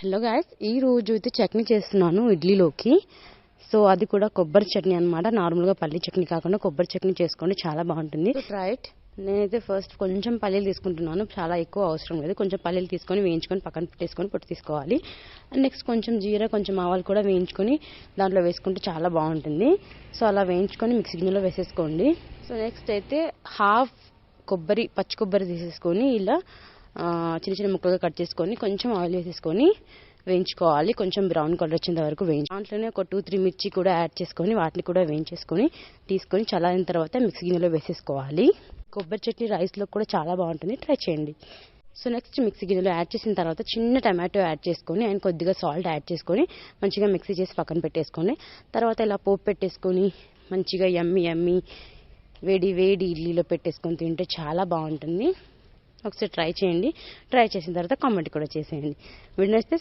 Hello guys, ఈ రోజు అయితే చట్నీ చేస్తున్నాను ఇడ్లీలోకి. సో అది కూడా కొబ్బరి చట్నీ అనమాట. నార్మల్గా పల్లి చట్నీ కాకుండా కొబ్బరి చట్నీ చేసుకోండి, చాలా బాగుంటుంది. Try it. నేనైతే ఫస్ట్ కొంచెం పల్లీలు తీసుకుంటున్నాను, చాలా ఎక్కువ అవసరం లేదు. కొంచెం పల్లీలు తీసుకొని వేయించుకొని పక్కన పెట్టేసుకొని పొట్టు తీసుకోవాలి. అండ్ నెక్స్ట్ కొంచెం జీరా, కొంచెం ఆవాలు కూడా వేయించుకొని దాంట్లో వేసుకుంటే చాలా బాగుంటుంది. సో అలా వేయించుకొని మిక్సీ గిన్నెలో వేసేసుకోండి. సో నెక్స్ట్ అయితే హాఫ్ కొబ్బరి, పచ్చి కొబ్బరి తీసేసుకొని ఇలా చిన్న చిన్న ముక్కలుగా కట్ చేసుకొని కొంచెం ఆయిల్ వేసేసుకొని వేయించుకోవాలి. కొంచెం బ్రౌన్ కలర్ వచ్చేంత వరకు వేయించి దాంట్లోనే ఒక 2-3 మిర్చి కూడా యాడ్ చేసుకొని వాటిని కూడా వేయించేసుకొని తీసుకొని చల్లారిన తర్వాత మిక్సీ గిన్నెలో వేసేసుకోవాలి. కొబ్బరి చట్నీ రైస్లో కూడా చాలా బాగుంటుంది, ట్రై చేయండి. సో నెక్స్ట్ మిక్సీ గిన్నెలో యాడ్ చేసిన తర్వాత చిన్న టమాటో యాడ్ చేసుకొని అండ్ కొద్దిగా సాల్ట్ యాడ్ చేసుకొని మంచిగా మిక్సీ చేసి పక్కన పెట్టేసుకొని తర్వాత ఇలా పోపు పెట్టేసుకొని మంచిగా యమ్మీ వేడి వేడి ఇడ్లీలో పెట్టేసుకొని తింటే చాలా బాగుంటుంది. ఒకసారి ట్రై చేయండి. ట్రై చేసిన తర్వాత కామెంట్ కూడా చేసేయండి. వీడియో నచ్చితే